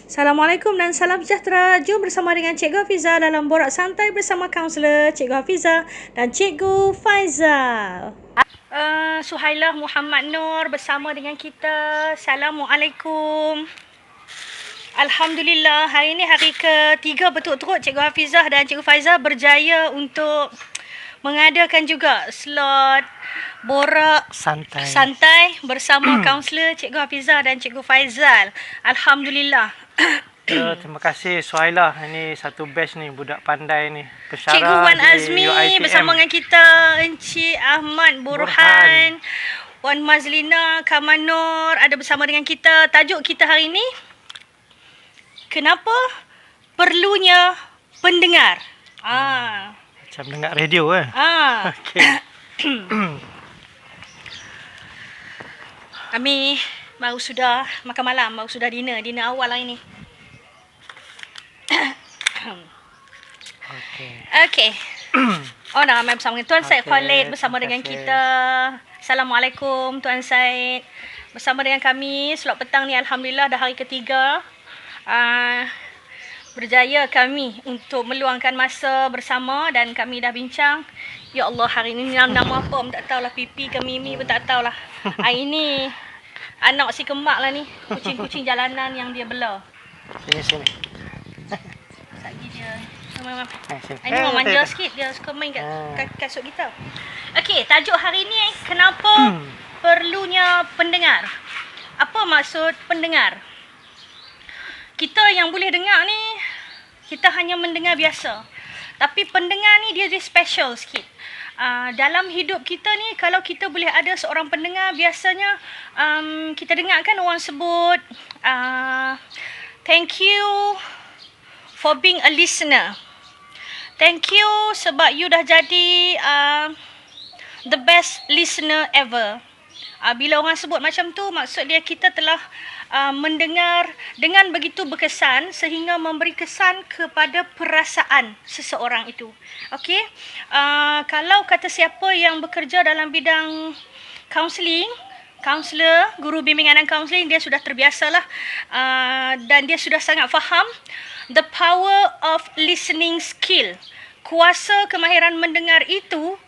Assalamualaikum dan salam sejahtera. Jom bersama dengan Cikgu Hafiza dalam Borak Santai bersama kaunselor Cikgu Hafiza dan Cikgu Faizal. Suhailah Muhammad Nur bersama dengan kita. Assalamualaikum. Alhamdulillah, hari ini hari ketiga berturut-turut Cikgu Hafizah dan Cikgu Faizal berjaya untuk mengadakan juga slot borak santai bersama kaunselor Cikgu Hafizah dan Cikgu Faizal. Alhamdulillah. Terima kasih Suhailah. Ini satu batch ni, budak pandai ni. Pesyarah Cikgu Wan Azmi UITM. bersama dengan kita, Encik Ahmad Burhan, Wan Mazlina, Kamanur ada bersama dengan kita. Tajuk kita hari ini, kenapa perlunya pendengar? Macam dengar radio Okey. Kami baru sudah makan malam, baru sudah dinner awal hari ni. Okey. Oh, dah ramai bersama dengan Tuan Syed Khalid bersama dengan kita. Assalamualaikum Tuan Syed. Bersama dengan kami slot petang ni, alhamdulillah dah hari ketiga. Berjaya kami untuk meluangkan masa bersama dan kami dah bincang. Ya Allah, hari ni nama apa pun tak tahulah, Pipi ke Mimi pun tak tahulah. Hari ni anak si kemak lah ni, kucing-kucing jalanan yang dia bela. Sini. Sagi dia. Ini mau manja sikit, dia suka main kat kasut kita. Okey, tajuk hari ni, kenapa perlunya pendengar? Apa maksud pendengar? Kita yang boleh dengar ni, kita hanya mendengar biasa. Tapi pendengar ni dia special sikit. Dalam hidup kita ni, kalau kita boleh ada seorang pendengar, biasanya kita dengar kan orang sebut, thank you for being a listener. Thank you sebab you dah jadi the best listener ever. Bila orang sebut macam tu, maksud dia kita telah mendengar dengan begitu berkesan sehingga memberi kesan kepada perasaan seseorang itu. Okey, kalau kata siapa yang bekerja dalam bidang kaunselor, guru bimbingan dan kaunseling, dia sudah terbiasalah dan dia sudah sangat faham the power of listening skill. Kuasa kemahiran mendengar itu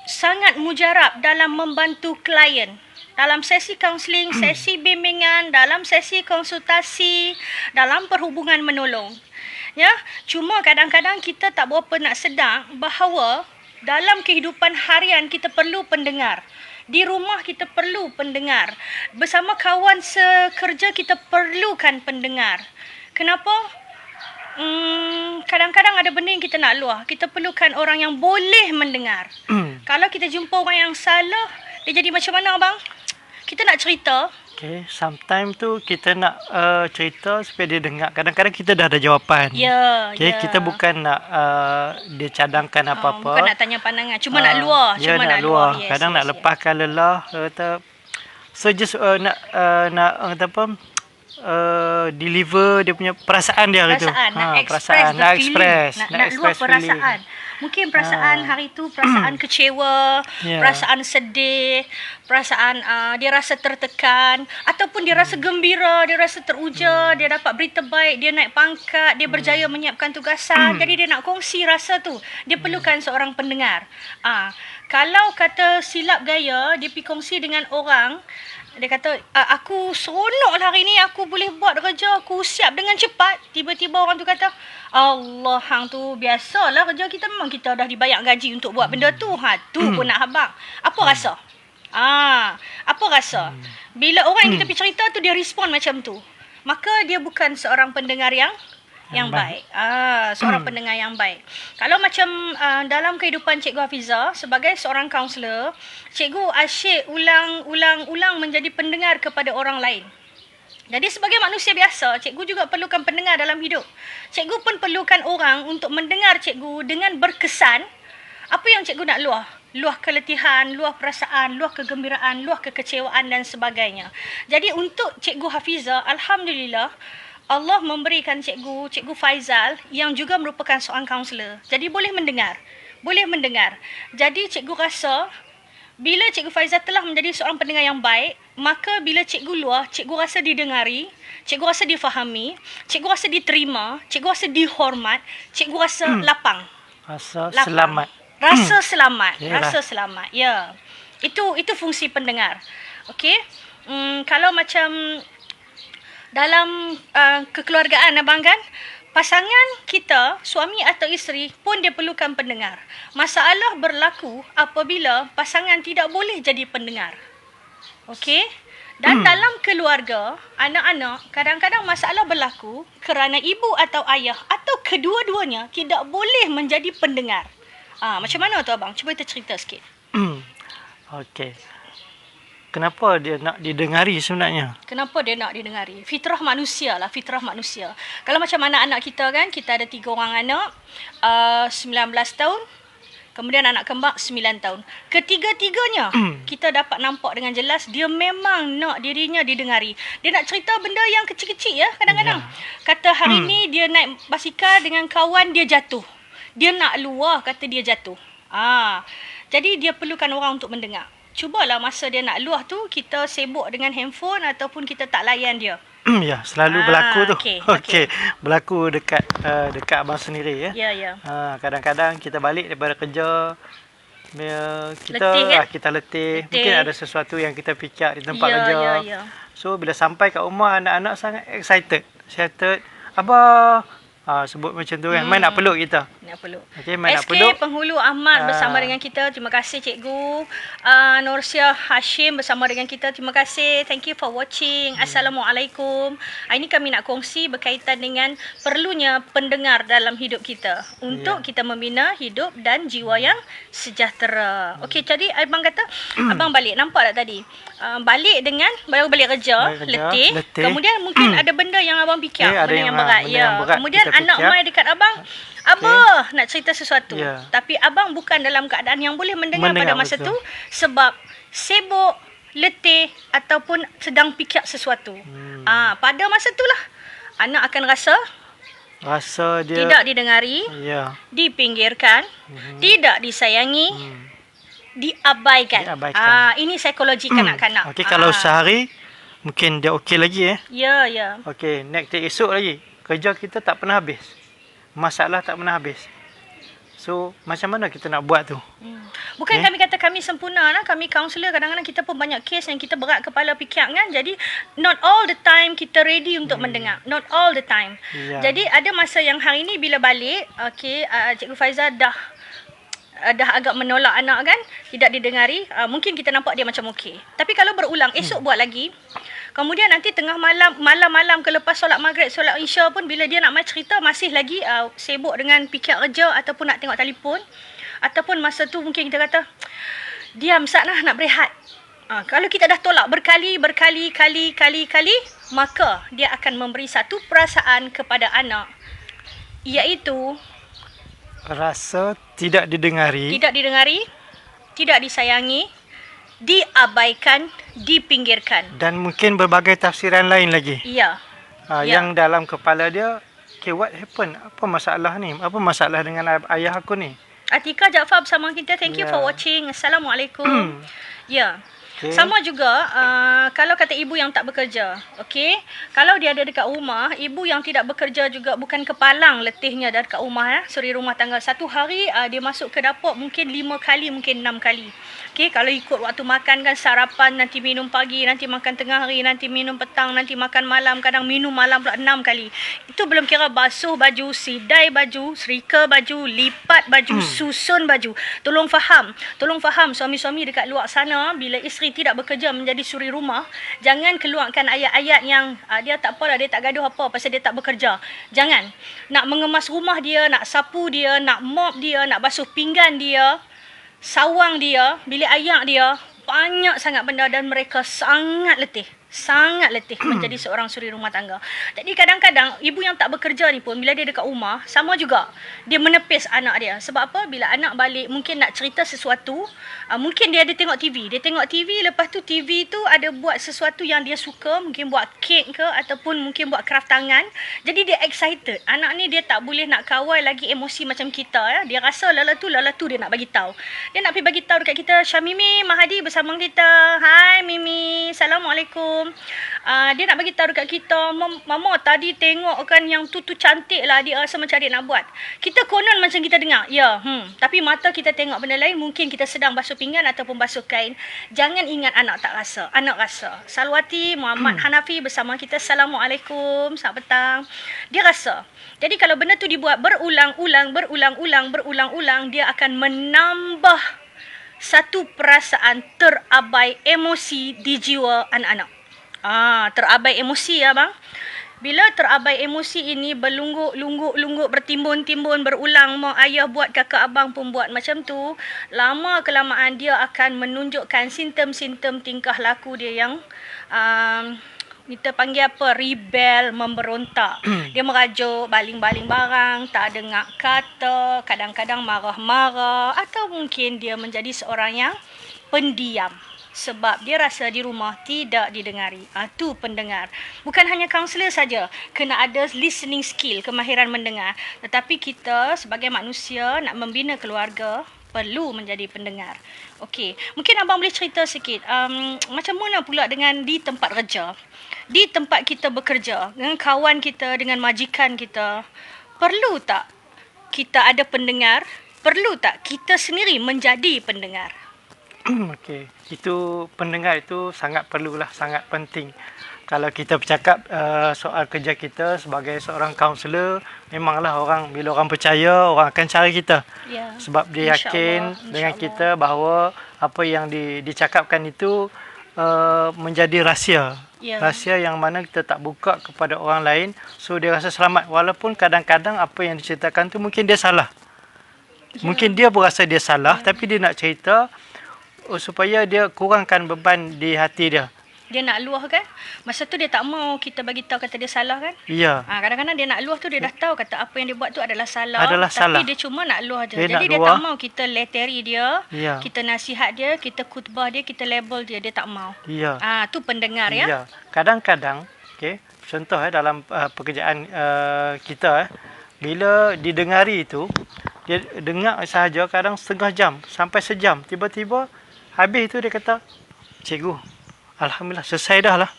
sangat mujarab dalam membantu klien. Dalam sesi kaunseling, sesi bimbingan, dalam sesi konsultasi, dalam perhubungan menolong. Ya, cuma kadang-kadang kita tak berapa nak sedar bahawa dalam kehidupan harian kita perlu pendengar. Di rumah kita perlu pendengar. Bersama kawan sekerja kita perlukan pendengar. Kenapa? Kadang-kadang ada benda yang kita nak luah. Kita perlukan orang yang boleh mendengar. Kalau kita jumpa orang yang salah, dia jadi macam mana abang? Kita nak cerita. Okay, sometimes tu kita nak cerita supaya dia dengar. Kadang-kadang kita dah ada jawapan. Kita bukan nak dia cadangkan apa-apa. Bukan nak tanya pandangan. Cuma nak luah. Nak luah. Kadang nak lepaskan lelah. So just nak kata apa? Deliver dia punya perasaan dia gitu. Nak express luah perasaan. Mungkin perasaan hari tu, perasaan kecewa, perasaan sedih, perasaan dia rasa tertekan, ataupun dia rasa gembira, dia rasa teruja, dia dapat berita baik, dia naik pangkat, dia berjaya menyiapkan tugasan. Jadi dia nak kongsi rasa tu. Dia perlukan seorang pendengar. Kalau kata silap gaya, dia pergi kongsi dengan orang, dia kata, aku seronok lah hari ni, aku boleh buat kerja, aku siap dengan cepat. Tiba-tiba orang tu kata, Allah, hang tu biasalah kerja kita, memang kita dah dibayar gaji untuk buat benda tu. Tu pun nak habang. Apa rasa? Apa rasa? Bila orang yang kita pergi cerita tu, dia respon macam tu, maka dia bukan seorang pendengar yang baik. Seorang pendengar yang baik. Kalau macam dalam kehidupan Cikgu Hafiza sebagai seorang kaunselor, cikgu asyik ulang-ulang menjadi pendengar kepada orang lain. Jadi sebagai manusia biasa, cikgu juga perlukan pendengar dalam hidup. Cikgu pun perlukan orang untuk mendengar cikgu dengan berkesan. Apa yang cikgu nak luah? Luah keletihan, luah perasaan, luah kegembiraan, luah kekecewaan dan sebagainya. Jadi untuk Cikgu Hafiza, alhamdulillah, Allah memberikan Cikgu Faizal yang juga merupakan seorang kaunselor. Jadi boleh mendengar. Jadi cikgu rasa bila Cikgu Faizah telah menjadi seorang pendengar yang baik, maka bila cikgu luar, cikgu rasa didengari, cikgu rasa difahami, cikgu rasa diterima, cikgu rasa dihormat, cikgu rasa lapang. Rasa selamat. Rasa selamat. Yalah. Rasa selamat. Ya. Itu fungsi pendengar. Okey. Kalau macam dalam kekeluargaan abang kan, pasangan kita, suami atau isteri pun dia perlukan pendengar. Masalah berlaku apabila pasangan tidak boleh jadi pendengar. Okey? Dan dalam keluarga, anak-anak, kadang-kadang masalah berlaku kerana ibu atau ayah atau kedua-duanya tidak boleh menjadi pendengar. Macam mana tu abang? Cuba kita cerita sikit. Okey. Kenapa dia nak didengari sebenarnya? Kenapa dia nak didengari? Fitrah manusia lah, fitrah manusia. Kalau macam anak-anak kita kan, kita ada 3 orang anak, 19 tahun, kemudian anak kembar 9 tahun. Ketiga-tiganya, kita dapat nampak dengan jelas, dia memang nak dirinya didengari. Dia nak cerita benda yang kecil-kecil ya, kadang-kadang. Kata hari ni dia naik basikal dengan kawan, dia jatuh. Dia nak luar, kata dia jatuh. Jadi dia perlukan orang untuk mendengar. Cubalah masa dia nak luah tu, kita sibuk dengan handphone ataupun kita tak layan dia. Ya, selalu berlaku tu. Okey. Berlaku dekat abang sendiri ya. Ya. Kadang-kadang kita balik daripada kerja, kita letih, kan? Kita letih. Mungkin ada sesuatu yang kita fikir di tempat kerja. Ya. So bila sampai kat rumah, anak-anak sangat excited. Abah sebut macam tu kan. Main nak peluk kita. Nak peluk. Okey, main nak SK peluk. Penghulu Ahmad bersama dengan kita. Terima kasih cikgu. Norsia Hashim bersama dengan kita. Terima kasih. Thank you for watching. Assalamualaikum. Ini kami nak kongsi berkaitan dengan perlunya pendengar dalam hidup kita untuk kita membina hidup dan jiwa yang sejahtera. Okey, jadi abang kata abang balik, nampak tak tadi? Baru balik kerja, letih. Kemudian mungkin ada benda yang abang fikir, benda yang berat. Kemudian anak mai dekat abang, Abah nak cerita sesuatu. Tapi abang bukan dalam keadaan yang boleh mendengar pada masa tu sebab sibuk, letih ataupun sedang fikir sesuatu. Pada masa itulah anak akan rasa dia tidak didengari, dipinggirkan, tidak disayangi, diabaikan. Ini psikologi kanak-kanak. Okey, kalau sehari mungkin dia okey lagi Ya. Okey, next day esok lagi. Kerja kita tak pernah habis. Masalah tak pernah habis. So, macam mana kita nak buat tu? Bukan kami kata kami sempurna lah. Kami kaunselor, kadang-kadang kita pun banyak kes yang kita berat kepala fikir kan. Jadi, not all the time kita ready untuk mendengar. Not all the time. Jadi, ada masa yang hari ni bila balik, Cikgu Faizah dah agak menolak anak kan, tidak didengari, mungkin kita nampak dia macam okey. Tapi kalau berulang, esok buat lagi. Kemudian nanti tengah malam kelepas solat maghrib, solat isya pun bila dia nak main cerita masih lagi sibuk dengan fikir kerja ataupun nak tengok telefon. Ataupun masa tu mungkin kita kata, diam Satnah, nak berehat. Kalau kita dah tolak berkali, maka dia akan memberi satu perasaan kepada anak, iaitu rasa tidak didengari, tidak disayangi, diabaikan, dipinggirkan. Dan mungkin berbagai tafsiran lain lagi. Yang dalam kepala dia, okay, what happened? Apa masalah ni? Apa masalah dengan ayah aku ni? Atika Jaafar bersama kita. Thank you for watching. Assalamualaikum. Sama juga kalau kata ibu yang tak bekerja. Okey, kalau dia ada dekat rumah, ibu yang tidak bekerja juga bukan kepalang letihnya dekat rumah suri rumah tangga. Satu hari dia masuk ke dapur mungkin 5 kali, mungkin 6 kali. Okey, kalau ikut waktu makan kan, sarapan, nanti minum pagi, nanti makan tengah hari, nanti minum petang, nanti makan malam, kadang minum malam pula 6 kali. Itu belum kira basuh baju, sidai baju, serika baju, lipat baju, susun baju. Tolong faham suami-suami dekat luar sana, bila isteri tidak bekerja menjadi suri rumah, jangan keluarkan ayat-ayat yang dia tak apalah, dia tak gaduh apa pasal dia tak bekerja. Jangan. Nak mengemas rumah dia, nak sapu dia, nak mop dia, nak basuh pinggan dia, sawang dia, bilik ayak dia, banyak sangat benda dan mereka sangat letih menjadi seorang suri rumah tangga. Jadi kadang-kadang ibu yang tak bekerja ni pun bila dia dekat rumah sama juga dia menepis anak dia. Sebab apa? Bila anak balik mungkin nak cerita sesuatu, mungkin dia ada tengok TV. Dia tengok TV, lepas tu TV tu ada buat sesuatu yang dia suka, mungkin buat kek ke ataupun mungkin buat craft tangan. Jadi dia excited. Anak ni dia tak boleh nak kawal lagi emosi macam kita ya. Dia rasa lala tu dia nak bagi tahu. Dia nak pergi bagi tahu dekat kita, Syamimi Mahadi bersama kita. Hai Mimi, Assalamualaikum. Dia nak bagi tahu dekat kita, Mama tadi tengok kan yang tu cantik lah, dia rasa macam dia nak buat. Kita konon macam kita dengar, ya, tapi mata kita tengok benda lain, mungkin kita sedang basuh pinggan ataupun basuh kain. Jangan ingat anak tak rasa, anak rasa. Salwati Muhammad Hanafi bersama kita, Assalamualaikum, selamat petang. Dia rasa. Jadi kalau benda tu dibuat berulang-ulang, dia akan menambah satu perasaan terabai emosi di jiwa anak-anak. Terabai emosi ya bang. Bila terabai emosi ini berlungguk, bertimbun-timbun, berulang, mak ayah buat, kakak abang pun buat macam tu, lama kelamaan dia akan menunjukkan simptom-simptom tingkah laku dia yang kita panggil apa? Rebel, memberontak. Dia merajuk, baling-baling barang, tak dengar kata, kadang-kadang marah-marah atau mungkin dia menjadi seorang yang pendiam. Sebab dia rasa di rumah tidak didengari. Tu pendengar. Bukan hanya kaunselor saja. Kena ada listening skill, kemahiran mendengar. Tetapi kita sebagai manusia nak membina keluarga, perlu menjadi pendengar. Okey, mungkin abang boleh cerita sikit. Macam mana pula dengan di tempat kerja? Di tempat kita bekerja, dengan kawan kita, dengan majikan kita. Perlu tak kita ada pendengar? Perlu tak kita sendiri menjadi pendengar? Okey, itu pendengar itu sangat perlulah, sangat penting. Kalau kita bercakap soal kerja kita sebagai seorang kaunselor, memanglah bila orang percaya, orang akan cari kita. Ya. Sebab dia yakin dengan kita bahawa apa yang dicakapkan itu menjadi rahsia. Ya. Rahsia yang mana kita tak buka kepada orang lain, so dia rasa selamat. Walaupun kadang-kadang apa yang diceritakan tu mungkin dia salah. Ya. Mungkin dia berasa dia salah, tapi dia nak cerita supaya dia kurangkan beban di hati dia. Dia nak luah kan? Masa tu dia tak mau kita bagi tahu kata dia salah kan? Ya. Kadang-kadang dia nak luah tu dia dah tahu kata apa yang dia buat tu adalah salah. Tapi salah. Dia cuma nak luah je. Jadi dia tak mau kita leteri dia, ya. Kita nasihat dia, kita khutbah dia, kita label dia. Dia tak mau. Ya. Tu pendengar ya. Ya. Kadang-kadang, contoh dalam pekerjaan kita, bila didengari itu, dia dengar sahaja kadang setengah jam sampai sejam. Tiba-tiba habis itu dia kata, Cikgu, Alhamdulillah, selesai dah lah.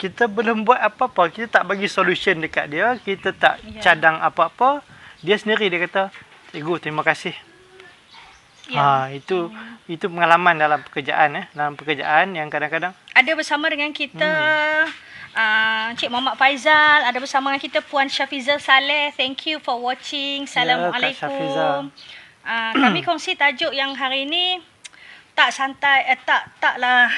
Kita belum buat apa-apa. Kita tak bagi solution dekat dia. Kita tak cadang apa-apa. Dia sendiri dia kata, Cikgu, terima kasih. Ya. Itu pengalaman dalam pekerjaan. Dalam pekerjaan yang kadang-kadang. Ada bersama dengan kita Cik Muhammad Faizal. Ada bersama dengan kita Puan Syafizah Saleh. Thank you for watching. Assalamualaikum. Kami kongsi tajuk yang hari ini tak santai, taklah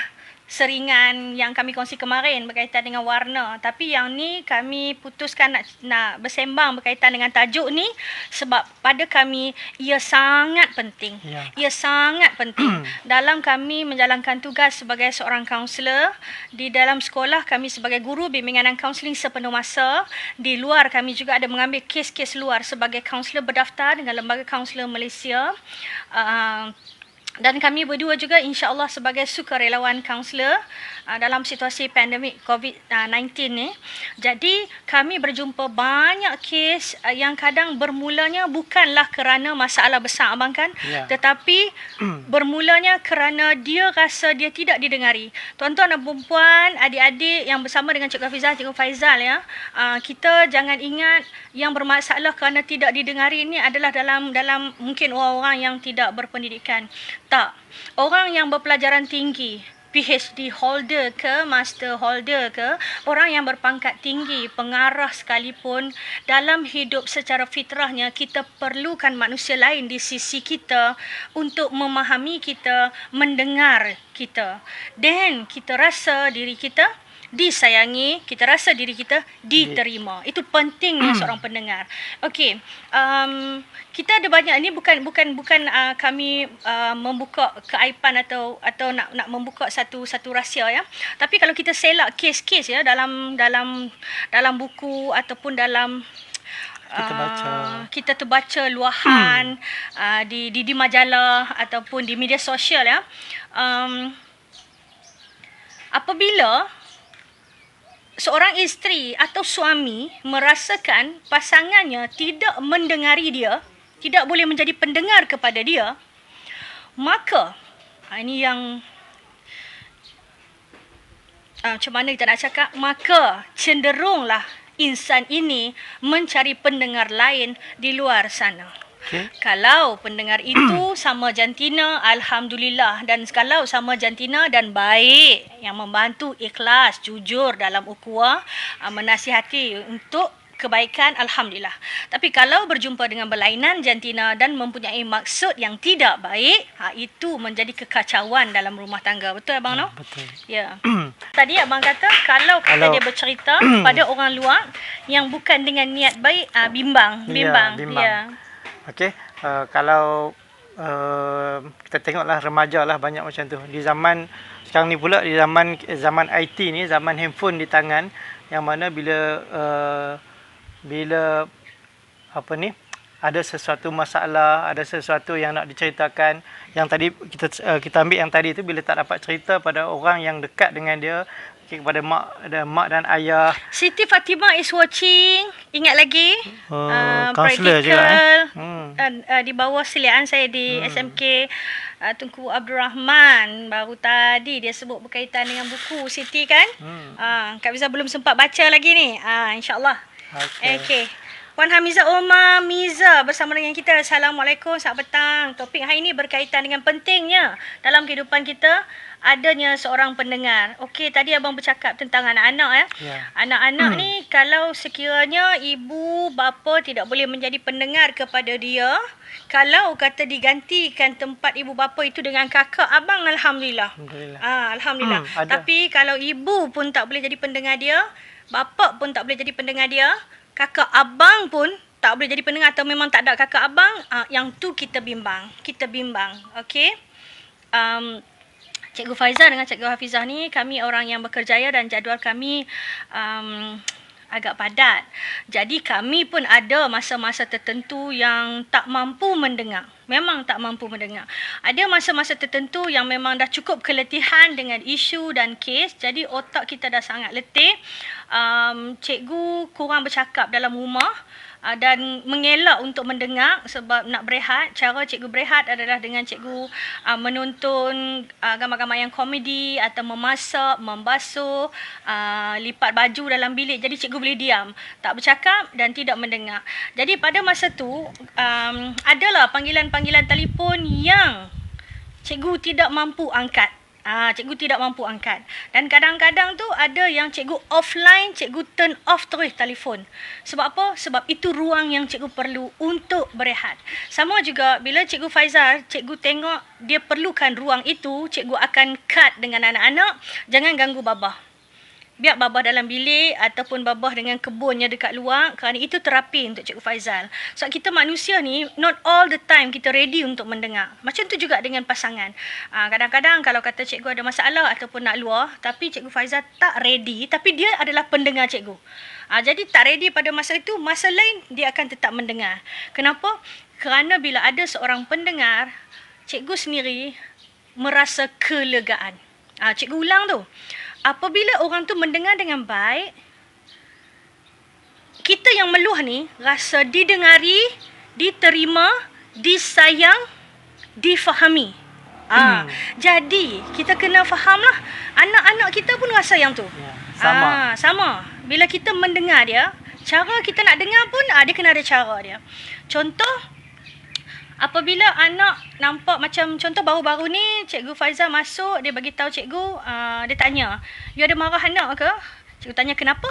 seringan yang kami kongsi kemarin berkaitan dengan warna. Tapi yang ni kami putuskan nak bersembang berkaitan dengan tajuk ni sebab pada kami ia sangat penting. Ya. Ia sangat penting dalam kami menjalankan tugas sebagai seorang kaunselor. Di dalam sekolah kami sebagai guru bimbingan dan kaunseling sepenuh masa. Di luar kami juga ada mengambil kes-kes luar sebagai kaunselor berdaftar dengan Lembaga Kaunselor Malaysia. Dan kami berdua juga insya-Allah sebagai sukarelawan kaunselor dalam situasi pandemik COVID-19 ni. Jadi kami berjumpa banyak kes yang kadang bermulanya bukanlah kerana masalah besar abang kan, tetapi bermulanya kerana dia rasa dia tidak didengari. Tuan-tuan dan puan-puan, adik-adik yang bersama dengan Cikgu Hafizah, Cikgu Faizal ya, kita jangan ingat yang bermasalah kerana tidak didengari ini adalah dalam mungkin orang-orang yang tidak berpendidikan. Tak. Orang yang berpelajaran tinggi, PhD holder ke, master holder ke, orang yang berpangkat tinggi, pengarah sekalipun, dalam hidup secara fitrahnya kita perlukan manusia lain di sisi kita untuk memahami kita, mendengar kita. Dan kita rasa diri kita disayangi, kita rasa diri kita diterima. Itu pentingnya seorang pendengar. Okey, kita ada banyak, ini bukan kami membuka keaiban atau nak membuka satu rahsia ya. Tapi kalau kita selak kes-kes ya dalam buku ataupun dalam kita terbaca luahan di majalah ataupun di media sosial ya. Apabila seorang isteri atau suami merasakan pasangannya tidak mendengari dia, tidak boleh menjadi pendengar kepada dia, maka ini yang macam mana kita nak cakap, maka cenderunglah insan ini mencari pendengar lain di luar sana. Okay. Kalau pendengar itu sama jantina, alhamdulillah. Dan kalau sama jantina dan baik, yang membantu, ikhlas, jujur dalam ukhuwah, menasihati untuk kebaikan, alhamdulillah. Tapi kalau berjumpa dengan berlainan jantina dan mempunyai maksud yang tidak baik, itu menjadi kekacauan dalam rumah tangga. Betul abang No? Betul. Ya. Tadi abang kata kalau dia bercerita pada orang luar yang bukan dengan niat baik, bimbang. Ya. Okey, kalau kita tengoklah remaja lah banyak macam tu. Di zaman sekarang ni pula, di zaman IT ni, zaman handphone di tangan, yang mana bila ada sesuatu masalah, ada sesuatu yang nak diceritakan, yang tadi kita ambil yang tadi tu, bila tak dapat cerita pada orang yang dekat dengan dia, kepada mak dan ayah. Siti Fatimah is watching. Ingat lagi? Kaunselor juga. Di bawah seliaan saya di SMK Tunku Abdul Rahman. Baru tadi dia sebut berkaitan dengan buku Siti kan? Kak Fiza belum sempat baca lagi ni. InsyaAllah. Okay. Puan Hamizah Omar Miza bersama dengan kita. Assalamualaikum, selamat petang. Topik hari ini berkaitan dengan pentingnya dalam kehidupan kita adanya seorang pendengar. Okey, tadi abang bercakap tentang anak-anak ya. Anak-anak ni kalau sekiranya ibu bapa tidak boleh menjadi pendengar kepada dia, kalau kata digantikan tempat ibu bapa itu dengan kakak abang, alhamdulillah. Alhamdulillah. Tapi kalau ibu pun tak boleh jadi pendengar dia, bapa pun tak boleh jadi pendengar dia, kakak abang pun tak boleh jadi pendengar atau memang tak ada kakak abang, yang tu kita bimbang. Okey. Cikgu Faizah dengan Cikgu Hafizah ni, kami orang yang berkerjaya dan jadual kami agak padat. Jadi kami pun ada masa-masa tertentu yang tak mampu mendengar. Memang tak mampu mendengar. Ada masa-masa tertentu yang memang dah cukup keletihan dengan isu dan kes. Jadi otak kita dah sangat letih. Cikgu kurang bercakap dalam rumah. Dan mengelak untuk mendengar sebab nak berehat. Cara cikgu berehat adalah dengan cikgu menonton gambar-gambar yang komedi atau memasak, membasuh, lipat baju dalam bilik. Jadi cikgu boleh diam, tak bercakap dan tidak mendengar. Jadi pada masa tu adalah panggilan-panggilan telefon yang cikgu tidak mampu angkat. Cikgu tidak mampu angkat. Dan kadang-kadang tu ada yang cikgu offline, cikgu turn off terus telefon. Sebab apa? Sebab itu ruang yang cikgu perlu untuk berehat. Sama juga bila Cikgu Faizal, cikgu tengok dia perlukan ruang itu, cikgu akan cut dengan anak-anak, jangan ganggu babah. Biar babah dalam bilik ataupun babah dengan kebunnya dekat luar, kerana itu terapi untuk Cikgu Faizal. Sebab kita manusia ni, not all the time kita ready untuk mendengar. Macam tu juga dengan pasangan. Kadang-kadang kalau kata cikgu ada masalah ataupun nak luar, tapi Cikgu Faizal tak ready, tapi dia adalah pendengar cikgu. Jadi tak ready pada masa itu, masa lain dia akan tetap mendengar. Kenapa? Kerana bila ada seorang pendengar, cikgu sendiri merasa kelegaan. Cikgu ulang tu. Apabila orang tu mendengar dengan baik, kita yang meluah ni rasa didengari, diterima, disayang, difahami. Jadi kita kena fahamlah, anak-anak kita pun rasa yang tu. Sama. Bila kita mendengar dia, cara kita nak dengar pun dia kena ada cara dia. Contoh, apabila anak nampak macam, contoh baru-baru ni Cikgu Faizal masuk, dia bagi tahu cikgu, dia tanya, "You ada marah anak ke?" Cikgu tanya, "Kenapa?"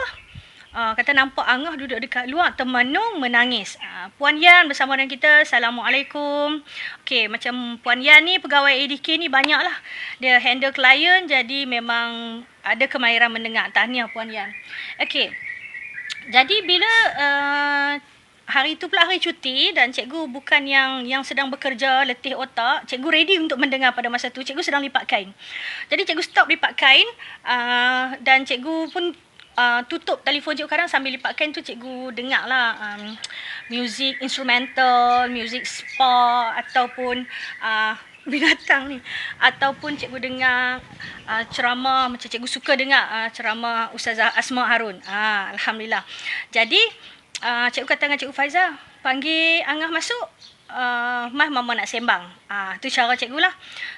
Kata nampak Angah duduk dekat luar termenung menangis. Puan Yan bersama dengan kita. Assalamualaikum. Okey, macam Puan Yan ni pegawai ADK ni banyak lah. Dia handle klien jadi memang ada kemahiran mendengar. Tahniah Puan Yan. Okey. Jadi bila hari tu pula hari cuti dan cikgu bukan yang sedang bekerja letih otak, cikgu ready untuk mendengar pada masa tu. Cikgu sedang lipat kain. Jadi cikgu stop lipat kain dan cikgu pun tutup telefon cikgu. Kadang sambil lipat kain tu cikgu dengar lah music instrumental, music spa ataupun binatang ni, ataupun cikgu dengar ceramah. Macam cikgu suka dengar ceramah Ustazah Asma Harun. Alhamdulillah. Jadi cikgu kata dengan Cikgu Faiza, panggil Angah masuk. Mah mama nak sembang. Tu cara cikgu lah.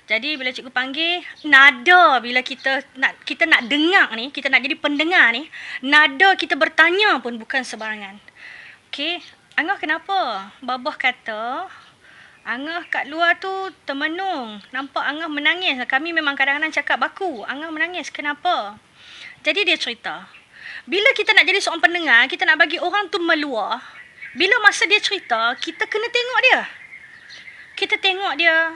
Jadi bila cikgu panggil, nada bila kita nak dengar ni, kita nak jadi pendengar ni, nada kita bertanya pun bukan sebarangan. Okey, Angah kenapa? Babah kata Angah kat luar tu termenung. Nampak Angah menangis. Kami memang kadang-kadang cakap baku. Angah menangis. Kenapa? Jadi dia cerita. Bila kita nak jadi seorang pendengar, kita nak bagi orang tu meluah. Bila masa dia cerita, kita kena tengok dia. Kita tengok dia,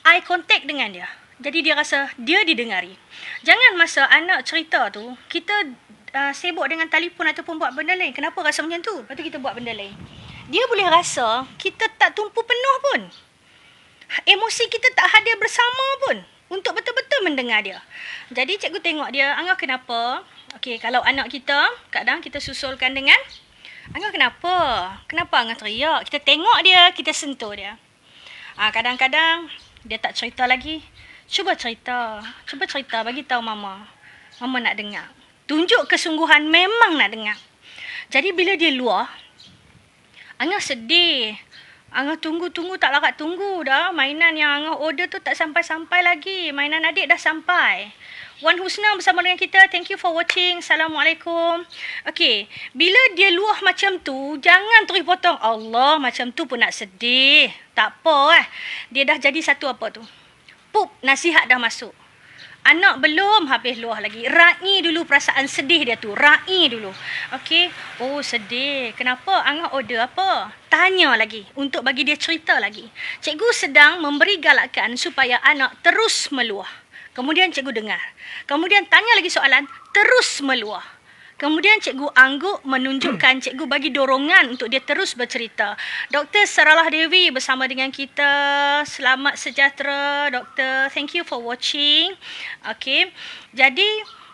eye contact dengan dia. Jadi dia rasa dia didengari. Jangan masa anak cerita tu, kita sibuk dengan telefon ataupun buat benda lain. Kenapa rasa macam tu? Lepas tu kita buat benda lain. Dia boleh rasa kita tak tumpu penuh pun. Emosi kita tak hadir bersama pun untuk betul-betul mendengar dia. Jadi cikgu tengok dia, Angah kenapa? Okey, kalau anak kita, kadang kita susulkan dengan, Angah kenapa? Kenapa Angah teriak? Kita tengok dia, kita sentuh dia. Kadang-kadang dia tak cerita lagi. Cuba cerita, bagi tahu mama. Mama nak dengar. Tunjuk kesungguhan memang nak dengar. Jadi bila dia luar, Angah sedih. Angah tunggu tak larat tunggu dah. Mainan yang Angah order tu tak sampai-sampai lagi. Mainan adik dah sampai. Wan Husna bersama dengan kita. Thank you for watching. Assalamualaikum. Okey, bila dia luah macam tu, jangan terus potong. Allah, macam tu pun nak sedih. Tak apa Dia dah jadi satu apa tu? Pup, nasihat dah masuk. Anak belum habis luah lagi. Raih dulu perasaan sedih dia tu. Raih dulu. Okey. Oh, sedih. Kenapa? Angah order apa? Tanya lagi. Untuk bagi dia cerita lagi. Cikgu sedang memberi galakan supaya anak terus meluah. Kemudian cikgu dengar. Kemudian tanya lagi soalan. Terus meluah. Kemudian cikgu angguk menunjukkan, cikgu bagi dorongan untuk dia terus bercerita. Dr. Saralah Dewi bersama dengan kita. Selamat sejahtera, Doktor. Thank you for watching. Okey. Jadi,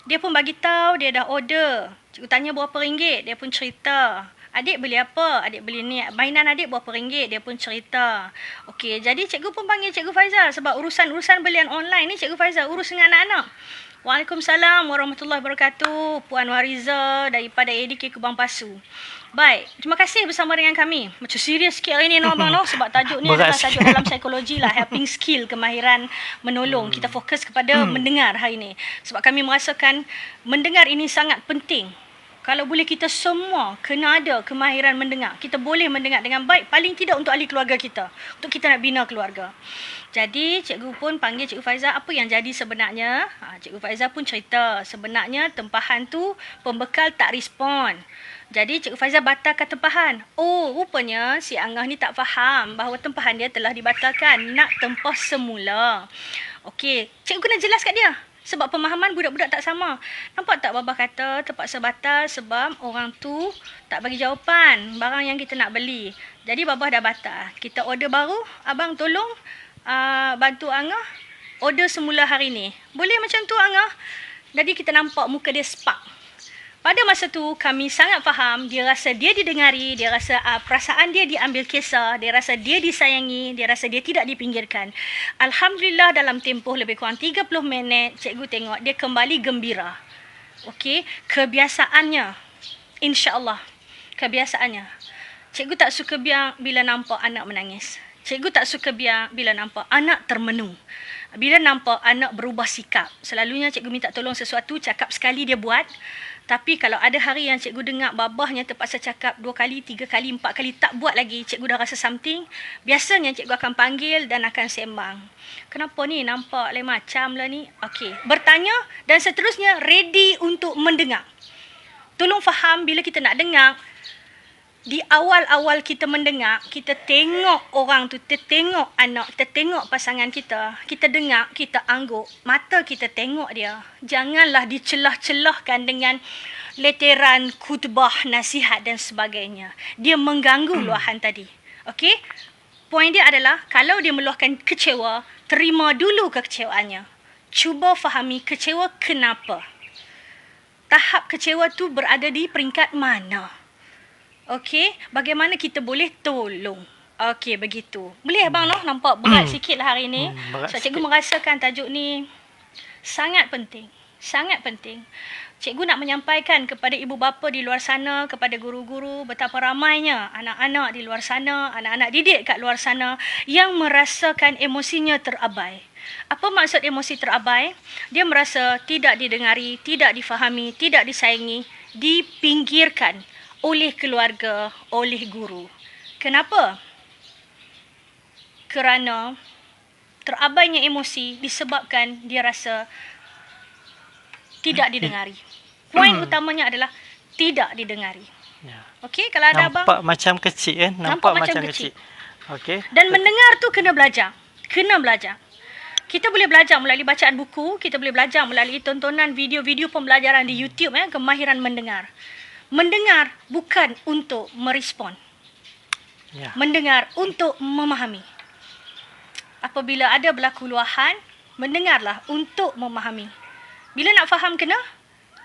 dia pun bagi tahu dia dah order. Cikgu tanya berapa ringgit, dia pun cerita. Adik beli apa? Adik beli ni. Mainan adik berapa ringgit? Dia pun cerita. Okey, jadi cikgu pun panggil Cikgu Faizal sebab urusan belian online ni Cikgu Faizal urus dengan anak-anak. Waalaikumsalam warahmatullahi wabarakatuh. Puan Wariza daripada ADK Kubang Pasu. Baik, terima kasih bersama dengan kami. Macam serius sikit hari ni abang sebab tajuk ni adalah tajuk dalam psikologi lah, helping skill, kemahiran menolong. Kita fokus kepada mendengar hari ni. Sebab kami merasakan mendengar ini sangat penting. Kalau boleh kita semua kena ada kemahiran mendengar. Kita boleh mendengar dengan baik, paling tidak untuk ahli keluarga kita. Untuk kita nak bina keluarga. Jadi cikgu pun panggil Cikgu Faizal, apa yang jadi sebenarnya? Cikgu Faizal pun cerita, sebenarnya tempahan tu pembekal tak respon. Jadi Cikgu Faizal batalkan tempahan. Oh, rupanya si Angah ni tak faham bahawa tempahan dia telah dibatalkan. Nak tempah semula. Okey, cikgu kena jelas kat dia. Sebab pemahaman budak-budak tak sama. Nampak tak Babah kata terpaksa batal sebab orang tu tak bagi jawapan barang yang kita nak beli. Jadi Babah dah batal. Kita order baru, abang tolong bantu Angah order semula hari ni. Boleh macam tu Angah? Jadi kita nampak muka dia spark. Pada masa tu kami sangat faham, dia rasa dia didengari, dia rasa perasaan dia diambil kisah, dia rasa dia disayangi, dia rasa dia tidak dipinggirkan. Alhamdulillah dalam tempoh lebih kurang 30 minit, cikgu tengok dia kembali gembira. Okey, kebiasaannya. InsyaAllah, kebiasaannya. Cikgu tak suka bila nampak anak menangis. Cikgu tak suka bila nampak anak termenung. Bila nampak anak berubah sikap. Selalunya cikgu minta tolong sesuatu, cakap sekali dia buat. Tapi kalau ada hari yang cikgu dengar babahnya terpaksa cakap 2 kali, 3 kali, 4 kali tak buat lagi, cikgu dah rasa something. Biasanya cikgu akan panggil dan akan sembang. Kenapa ni? Nampak lain macam lah ni. Okey, bertanya dan seterusnya ready untuk mendengar. Tolong faham bila kita nak dengar, di awal-awal kita mendengar, kita tengok orang tu, kita tengok anak, kita tengok pasangan kita dengar, kita angguk, mata kita tengok dia. Janganlah dicelah-celahkan dengan leteran, khutbah, nasihat dan sebagainya. Dia mengganggu luahan tadi. Okey? Poin dia adalah, kalau dia meluahkan kecewa, terima dulu kekecewaannya. Cuba fahami kecewa kenapa. Tahap kecewa tu berada di peringkat mana. Okey, bagaimana kita boleh tolong? Okey, begitu. Boleh abang noh, nampak berat sikit lah hari ni. So, cikgu merasakan tajuk ni sangat penting. Sangat penting. Cikgu nak menyampaikan kepada ibu bapa di luar sana, kepada guru-guru, betapa ramainya anak-anak di luar sana, anak-anak didik kat luar sana yang merasakan emosinya terabai. Apa maksud emosi terabai? Dia merasa tidak didengari, tidak difahami, tidak disayangi, dipinggirkan oleh keluarga, oleh guru. Kenapa? Kerana terabainya emosi disebabkan dia rasa tidak didengari. Poin utamanya adalah tidak didengari. Ya. Okey, kalau ada abang nampak macam kecil kan? Nampak macam kecil. Okey. Dan mendengar tu kena belajar. Kena belajar. Kita boleh belajar melalui bacaan buku, kita boleh belajar melalui tontonan video-video pembelajaran di YouTube, kemahiran mendengar. Mendengar bukan untuk merespon. Ya. Mendengar untuk memahami. Apabila ada berlaku luahan, mendengarlah untuk memahami. Bila nak faham kena,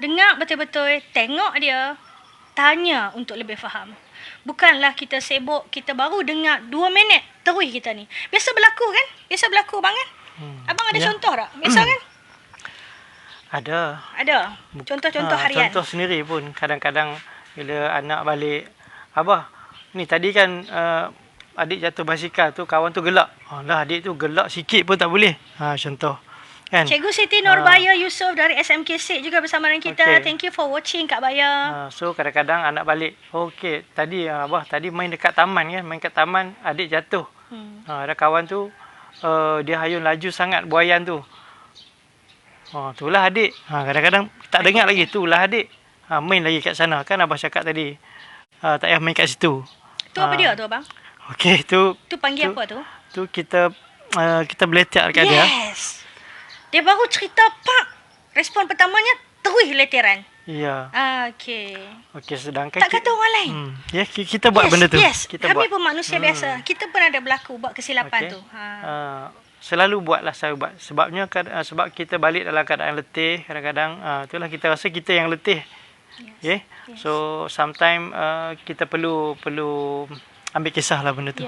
dengar betul-betul, tengok dia, tanya untuk lebih faham. Bukanlah kita sibuk, kita baru dengar 2 minit, terus kita ni. Biasa berlaku kan? Biasa berlaku abang kan? Abang ada contoh tak? Biasa kan? Ada. Contoh-contoh harian. Contoh sendiri pun kadang-kadang bila anak balik, abah, ni tadi kan adik jatuh basikal tu, kawan tu gelak. Lah adik tu gelak sikit pun tak boleh. Contoh. Kan? Cikgu Siti Nurbaya Yusof dari SMK SIG juga bersama dengan kita. Okay. Thank you for watching Kak Baya. So kadang-kadang anak balik, okey, tadi abah tadi main dekat taman kan, main kat taman adik jatuh. Ada kawan tu dia hayun laju sangat buayan tu. Itulah adik. Kadang-kadang tak dengar lagi, itulah adik. Main lagi kat sana. Kan abah cakap tadi, tak payah main kat situ. Tu apa dia tu abang? Okey, tu panggil apa tu? Tu kita beletak dekat dia. Yes. Dia baru cerita, pak. Respon pertamanya, terus leteran. Ya. Okey. Okey, sedangkan tak kata orang lain. Ya, kita buat benda tu. Yes, kita kami buat. pun manusia biasa. Kita pun ada berlaku buat kesilapan tu. Selalu buatlah saya buat. Sebabnya sebab kita balik dalam keadaan letih, kadang-kadang itulah kita rasa kita yang letih. Yes. Okay? Yes. So sometimes kita perlu ambil kisah lah benda tu.